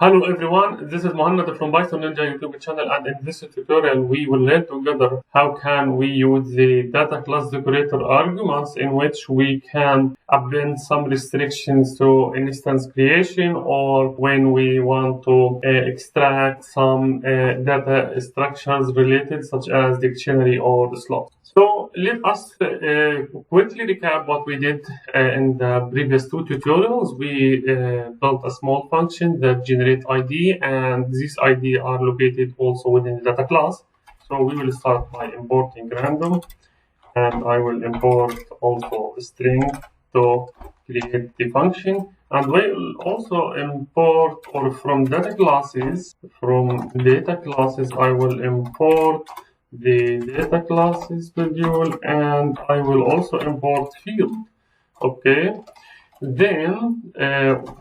Hello everyone, this is Mohammed from Python Ninja YouTube channel, and in this tutorial we will learn together how can we use the data class decorator arguments in which we can append some restrictions to instance creation, or when we want to extract some data structures related such as dictionary or slot. So let us quickly recap what we did in the previous two tutorials. We built a small function that generates ID, and these ID are located also within the data class. So we will start by importing random, and I will import also a string to create the function. And we will also import, or from data classes, I will import the data classes module, and I will also import field. Okay, then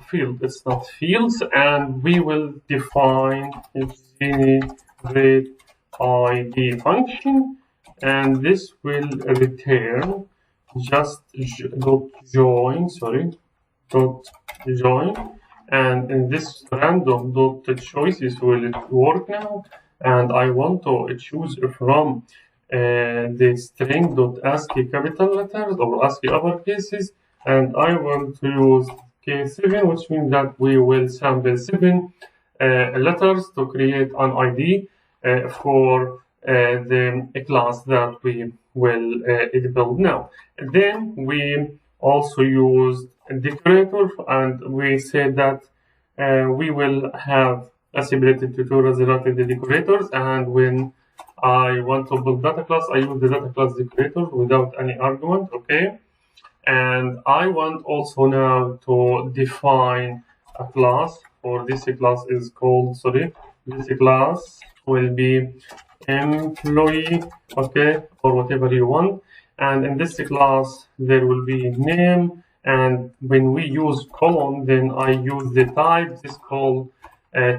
field, it's not fields, and we will define generate ID function, and this will return just dot join, and in this random dot choices will work now, and I want to choose from the string dot ASCII capital letters or ASCII uppercases, and I want to use K7, which means that we will sample 7 letters to create an ID for the class that we will build now. And then we also used Decorator, and we said that we will have a separated tutorial related to the decorators, and when I want to build data class, I use the data class decorator without any argument, okay? And I want also now to define a class, or this class is called, this class will be employee, okay, or whatever you want. And in this class, there will be name, and when we use colon, then I use the type, this called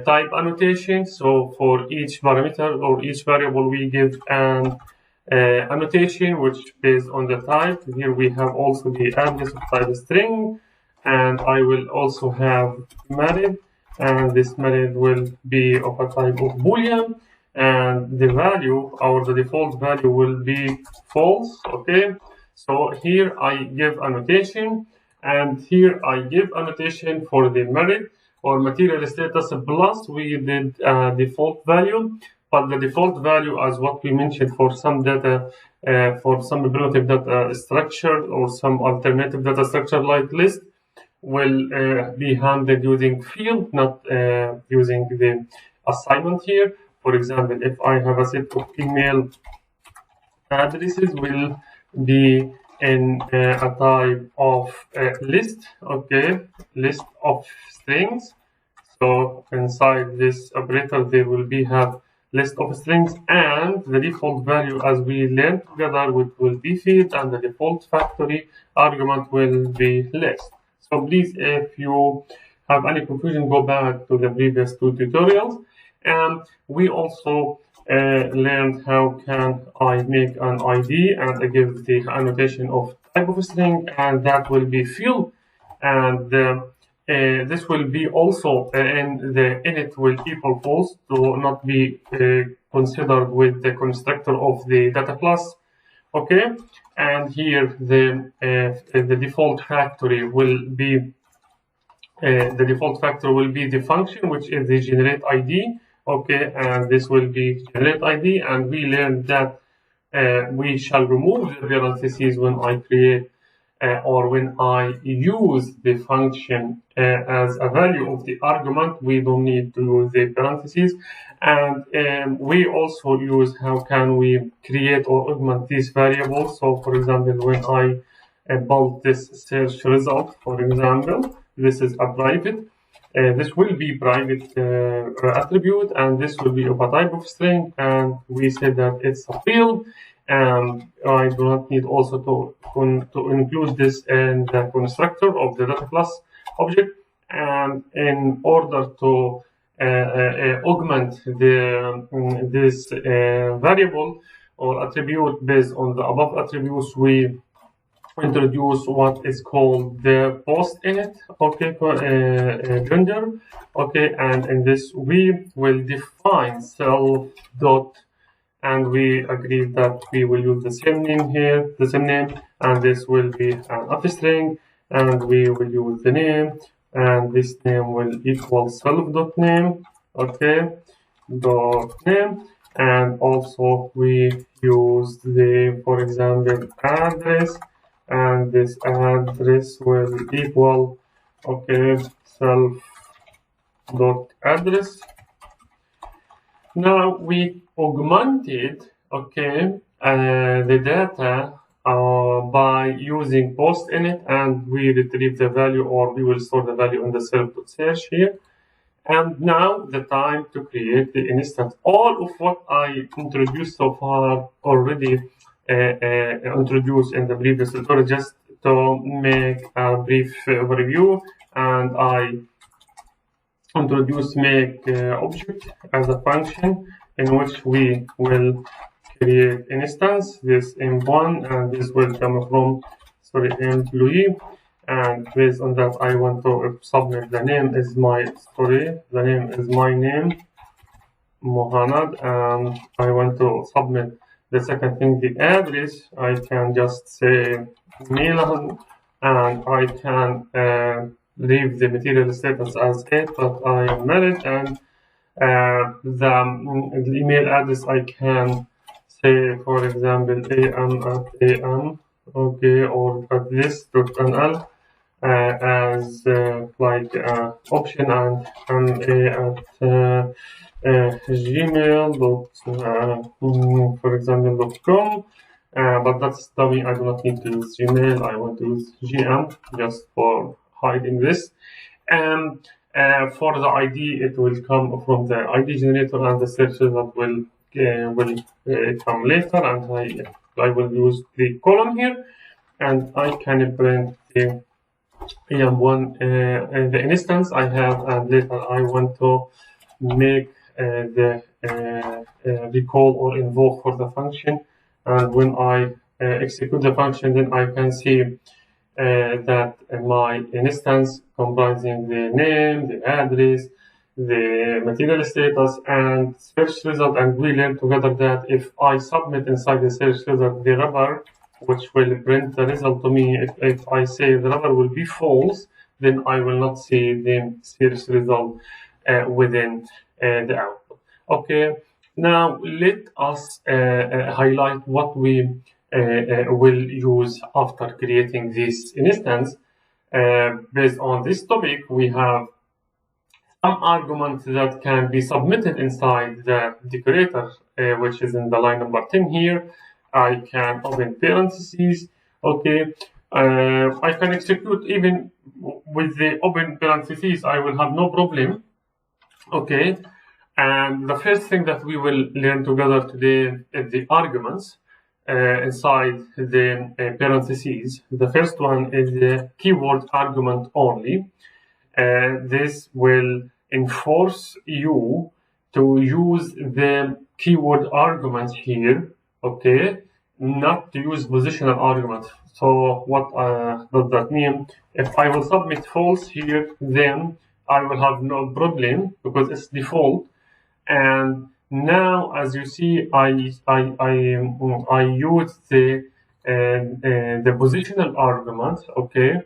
type annotation. So for each parameter or each variable, we give an annotation which based on the type. Here we have also the address of type string, and I will also have method, and this method will be of a type of boolean, and the value or the default value will be false. Okay, so here I give annotation, and here I give annotation for the method or material status plus we did default value, but the default value, as what we mentioned for some data, for some primitive data structure or some alternative data structure like list, will be handled using field, not using the assignment here. For example, if I have a set of email addresses, will be in a type of list, okay, list of strings. So inside this operator, there will be have list of strings, and the default value, as we learned together, will be field, and the default factory argument will be list. So please, if you have any confusion, go back to the previous two tutorials. And we also learned how can I make an ID, and I give the annotation of type of string, and that will be field, and this will be also in the init will equal false to not be considered with the constructor of the data class. Okay, and here the default factory will be the function which is the generate ID. Okay, and this will be generate ID, and we learned that we shall remove the parentheses when I create or when I use the function as a value of the argument. We don't need to use the parentheses, and we also use how can we create or augment these variables. So for example, when I build this search result, for example, this is a private. This will be private attribute, and this will be of a type of string, and we said that it's a field, and I do not need also to include this in the constructor of the data class object. And in order to augment this variable or attribute based on the above attributes, we introduce what is called the post init, okay, gender, okay, and in this we will define self dot, and we agreed that we will use the same name here, the same name, and this will be an upper string, and we will use the name, and this name will equal self dot name, okay, dot name, and also we use the, for example, address, and this address will equal, okay, self dot address. Now we augmented, okay, the data by using post init, and we retrieve the value, or we will store the value in the self.search here. And now the time to create the instance. All of what I introduced so far already introduced in the previous tutorial, just to make a brief overview, and I introduce make object as a function in which we will create instance, this m1, and this will come from, sorry, employee, and based on that I want to submit the name is my, sorry, the name is my name, Mohammad, and I want to submit the second thing, the address. I can just say Milan, and I can leave the material status as it, but I am married, and the email address I can say, for example, am@am, okay, or at this.nl as like option, and at gmail for example .com, but that's dummy. I do not need to use Gmail. I want to use GM just for hiding this. And for the ID, it will come from the ID generator, and the search result will come later, and I will use the column here, and I can print the EM1 the instance I have, and later I want to make the recall or invoke for the function, and when I execute the function, then I can see that my instance comprising the name, the address, the material status, and search result, and we learn together that if I submit inside the search result the rubber, which will print the result to me, if I say the rubber will be false, then I will not see the search result within the output. Okay, now let us highlight what we will use after creating this instance. Based on this topic, we have some arguments that can be submitted inside the decorator, which is in the line number 10 here. I can open parentheses, okay. I can execute even with the open parentheses, I will have no problem, okay. And the first thing that we will learn together today is the arguments inside the parentheses. The first one is the keyword argument only. This will enforce you to use the keyword argument here, okay, not to use positional argument. So what does that mean? If I will submit false here, then I will have no problem because it's default. And now, as you see, I use the positional argument, okay,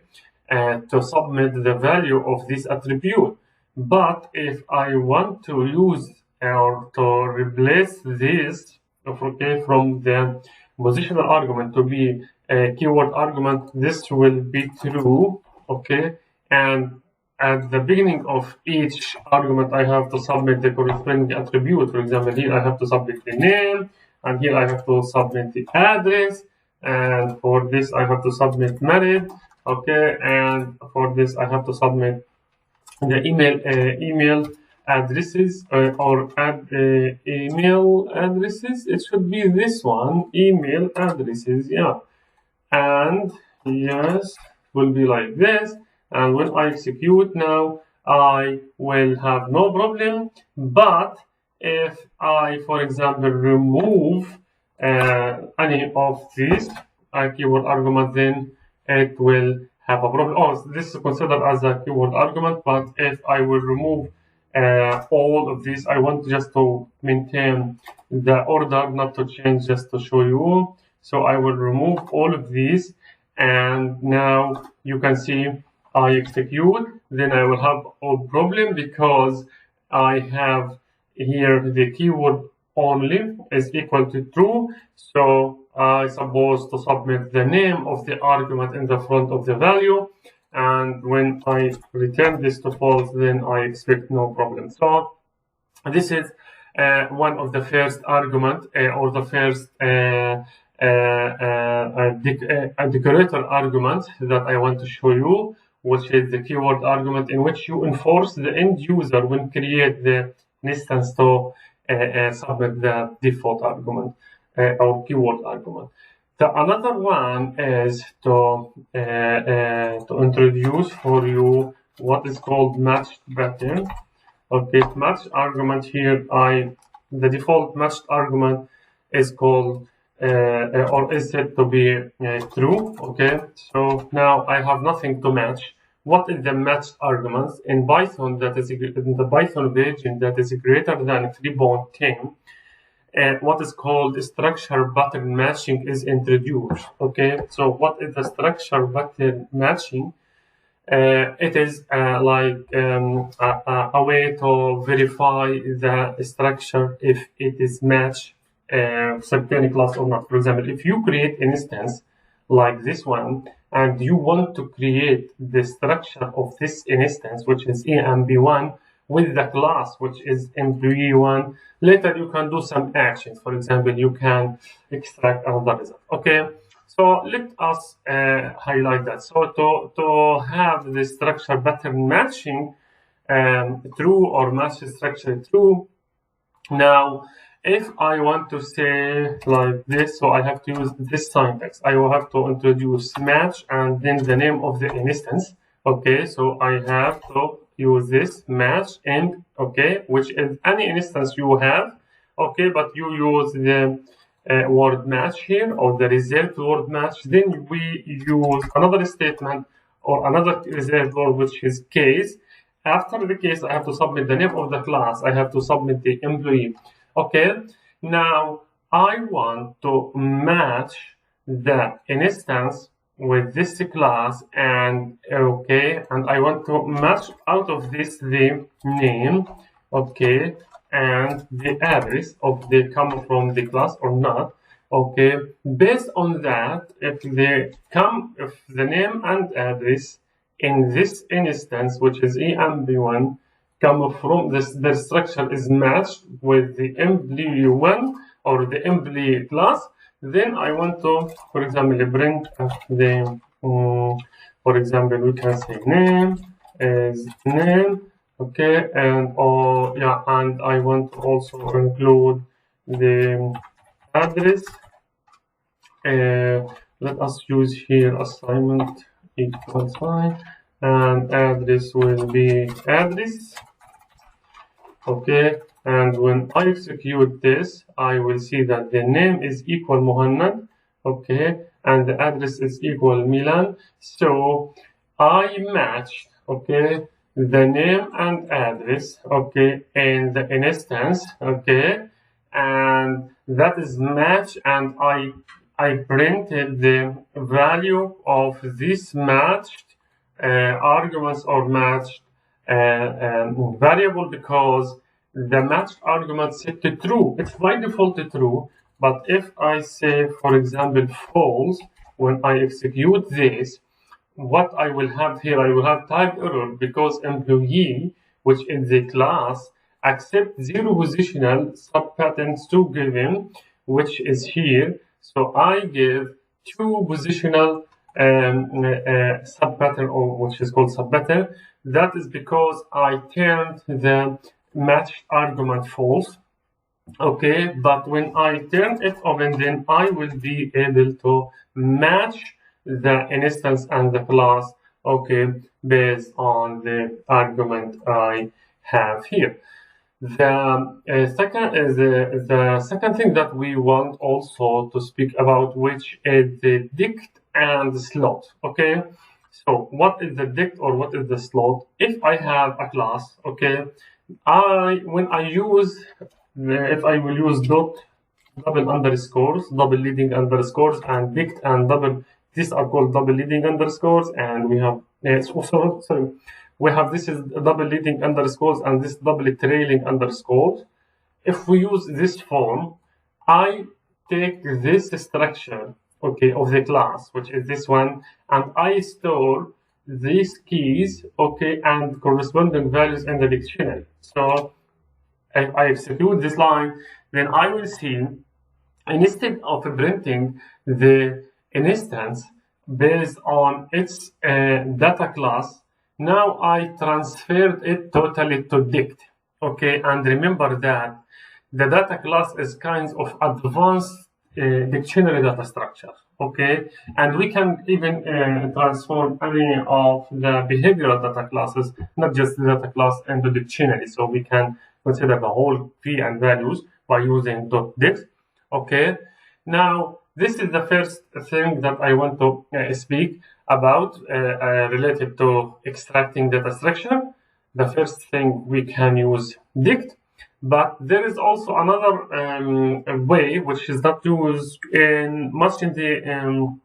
to submit the value of this attribute. But if I want to use or to replace this, okay, from the positional argument to be a keyword argument, this will be true, okay, and at the beginning of each argument, I have to submit the corresponding attribute. For example, here I have to submit the name, and here I have to submit the address, and for this I have to submit married, okay, and for this I have to submit the email addresses or email addresses. It should be this one, email addresses, yeah, and yes, will be like this. And when I execute now, I will have no problem. But if I, for example, remove any of these, a keyword argument, then it will have a problem. Oh, so this is considered as a keyword argument, but if I will remove all of these, I want just to maintain the order, not to change, just to show you. So I will remove all of these, and now you can see I execute, then I will have a problem because I have here the keyword only is equal to true. So I supposed to submit the name of the argument in the front of the value. And when I return this to false, then I expect no problem. So this is one of the first argument or the first decorator argument that I want to show you, which is the keyword argument, in which you enforce the end user when create the instance to submit the default argument or keyword argument. The another one is to introduce for you what is called matched pattern. Okay, matched argument here, the default matched argument is called or is said to be true. Okay, so now I have nothing to match. What is the matched arguments in Python? That is in the Python version that is greater than 3.10. And what is called structure pattern matching is introduced. Okay, so what is the structure pattern matching? It is like a way to verify the structure if it is matched certain class or not. For example, if you create an instance like this one and you want to create the structure of this instance, which is emb1, with the class which is employee1, later you can do some actions. For example, you can extract another result. Okay, so let us highlight that. So to have the structure pattern matching true or match structure true, now if I want to say like this, so I have to use this syntax. I will have to introduce match and then the name of the instance. Okay, so I have to use this match and okay, which is any instance you have. Okay, but you use the word match here or the result word match. Then we use another statement or another result word, which is case. After the case, I have to submit the name of the class. I have to submit the employee. Okay, now I want to match the instance with this class, and okay, and I want to match out of this the name, okay, and the address of they come from the class or not. Okay, based on that, if the name and address in this instance, which is emb1, come from this, the structure is matched with the employee1 or the employee class, then I want to, for example, print the, for example, we can say name is name, okay, and yeah, and I want to also include the address. Let us use here assignment equal sign, and address will be address. Okay, and when I execute this, I will see that the name is equal Muhammad, okay, and the address is equal Milan. So I matched, okay, the name and address, okay, in the instance, okay, and that is matched, and I printed the value of this matched arguments or matched variable, because the matched argument set to true. It's by default to true, but if I say, for example, false, when I execute this, what I will have here, I will have type error because employee, which is the class, accept 0 positional subpatterns to given, which is here. So I give 2 positional subpattern, or which is called subpattern. That is because I turned the matched argument false. Okay, but when I turn it open, then I will be able to match the instance and the class, okay, based on the argument I have here. The second thing that we want also to speak about, which is the dict and the slot. Okay, so what is the dict or what is the slot? If I have a class, okay, if I will use dot double underscores, double leading underscores, and dict and double. These are called double leading underscores, and we have sorry, we have this is double leading underscores and this double trailing underscores. If we use this form, I take this structure, okay, of the class, which is this one, and I store these keys, okay, and corresponding values in the dictionary. So if I execute this line, then I will see, instead of printing the instance based on its data class, now I transferred it totally to dict. Okay, and remember that the data class is kind of advanced dictionary data structure. Okay, and we can even transform any of the behavioral data classes, not just the data class, into dictionary. So we can consider the whole key and values by using .dict. Okay, now this is the first thing that I want to speak about related to extracting data structure. The first thing we can use dict, but there is also another way which is not used much in the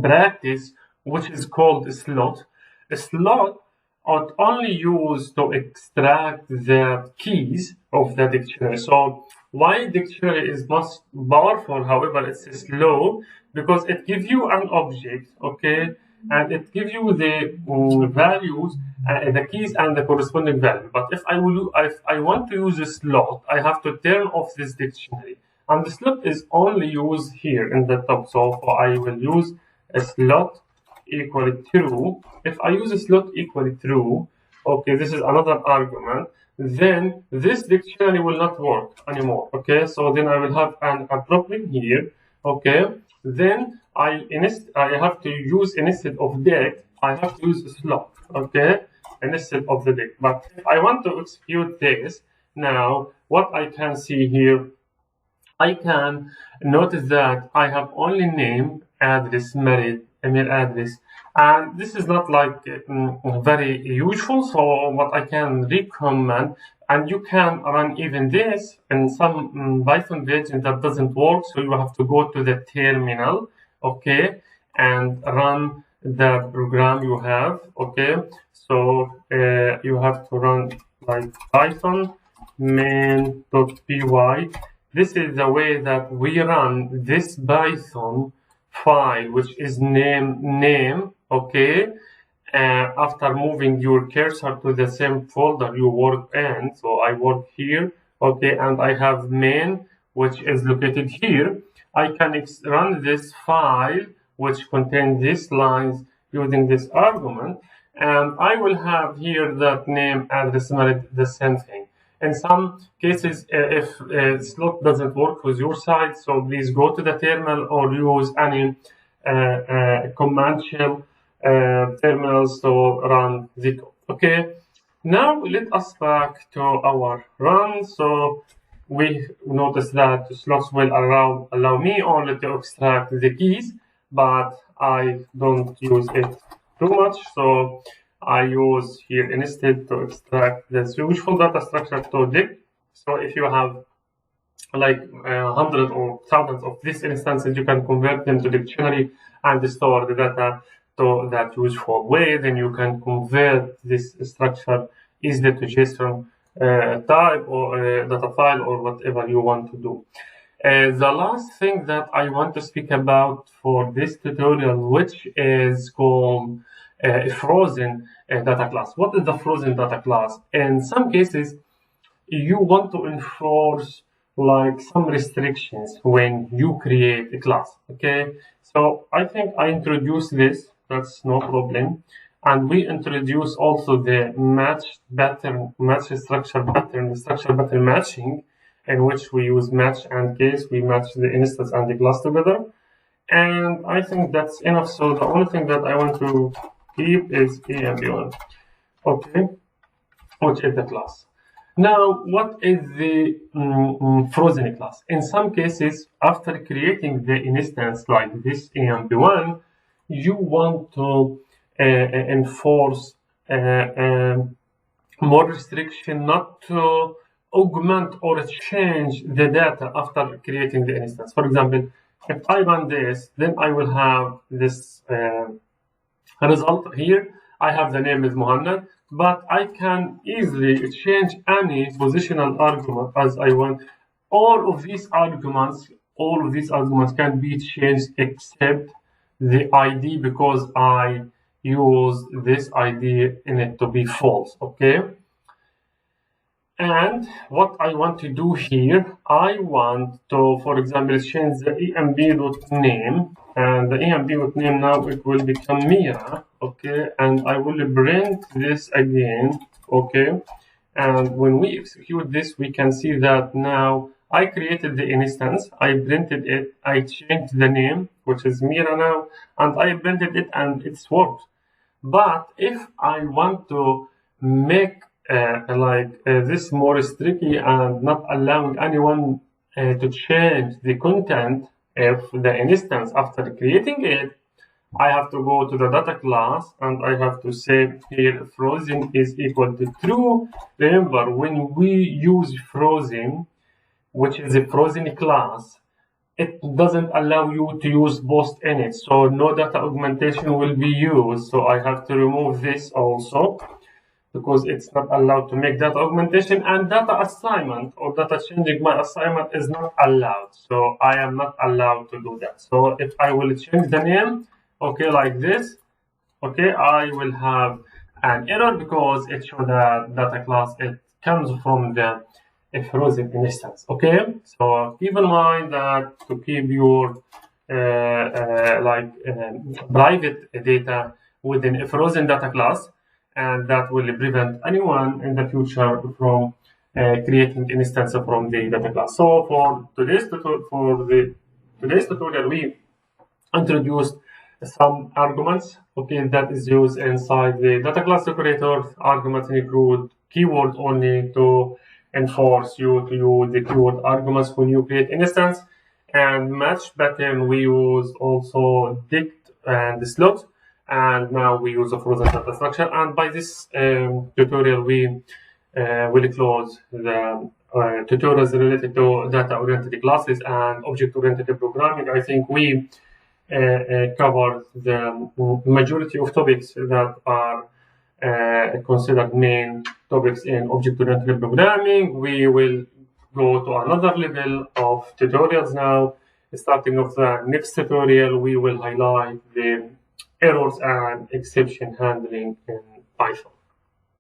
practice, which is called a slot. A slot are only used to extract the keys of the dictionary. So why dictionary is most powerful, however, it's slow, because it gives you an object, okay, and it gives you the values, the keys and the corresponding value. But if I want to use a slot, I have to turn off this dictionary, and the slot is only used here in the top. So I will use a slot equal true. If I use a slot equal true, okay, this is another argument, then this dictionary will not work anymore. Okay, so then I will have a problem here. Okay, then I have to use, instead of dict, I have to use a slot. Okay, instead of the dict. But if I want to execute this now, what I can see here, I can notice that I have only name, address, married, email address, and this is not like very useful. So what I can recommend, and you can run even this in some Python version that doesn't work, so you have to go to the terminal, okay, and run the program you have, okay. So you have to run like Python main.py. This is the way that we run this Python file, which is name, okay, after moving your cursor to the same folder you work in. So I work here, okay, and I have main, which is located here. I can run this file, which contains these lines using this argument, and I will have here that name, address, married, the same thing. In some cases, if slot doesn't work with your side, so please go to the terminal or use any command shell terminals to run the code. Okay, now let us back to our run. So we notice that slots will allow me only to extract the keys, but I don't use it too much. So I use here instead to extract the useful data structure to dict. So if you have like hundreds or thousands of these instances, you can convert them to dictionary and store the data to that useful way. Then you can convert this structure easily to JSON type or data file or whatever you want to do. The last thing that I want to speak about for this tutorial, which is called frozen data class. What is the frozen data class? In some cases, you want to enforce like some restrictions when you create a class. Okay, so I think I introduced this. That's no problem. And we introduce also the match structure pattern matching, in which we use match and case. We match the instance and the class together. And I think that's enough. So the only thing that I want to keep is EMP1, okay, which is the class. Now, what is the frozen class? In some cases, after creating the instance like this EMP1, you want to enforce more restriction not to augment or change the data after creating the instance. For example, if I run this, then I will have this result here. I have the name is Muhammad, but I can easily change any positional argument as I want. All of these arguments can be changed except the ID, because I use this ID in it to be false. Okay. And what I want to do here, I want to, for example, change the emb.name, and the emb.name now it will become Mira, okay, and I will print this again, okay, and when we execute this, we can see that now I created the instance, I printed it, I changed the name, which is Mira now, and I printed it, and it's worked. But if I want to make this more tricky and not allowing anyone to change the content of the instance after creating it, I have to go to the data class and I have to say here frozen is equal to true. Remember, when we use frozen, which is a frozen class, it doesn't allow you to use post in it, so no data augmentation will be used. So I have to remove this also, because it's not allowed to make data augmentation, and data assignment or data changing my assignment is not allowed. So I am not allowed to do that. So if I will change the name, okay, like this, okay, I will have an error because it shows that data class, it comes from the frozen instance. Okay, so keep in mind that to keep your private data within a frozen data class, and that will prevent anyone in the future from creating instance from the data class. So for today's tutorial, we introduced some arguments, okay, that is used inside the data class decorator. Arguments include keyword only to enforce you to use the keyword arguments when you create instance, and match pattern we use also dict and slot, and now we use a frozen data structure. And by this tutorial we will close the tutorials related to data-oriented classes and object-oriented programming. I think we covered the majority of topics that are considered main topics in object-oriented programming. We will go to another level of tutorials now. Starting of the next tutorial, we will highlight the errors and exception handling in Python.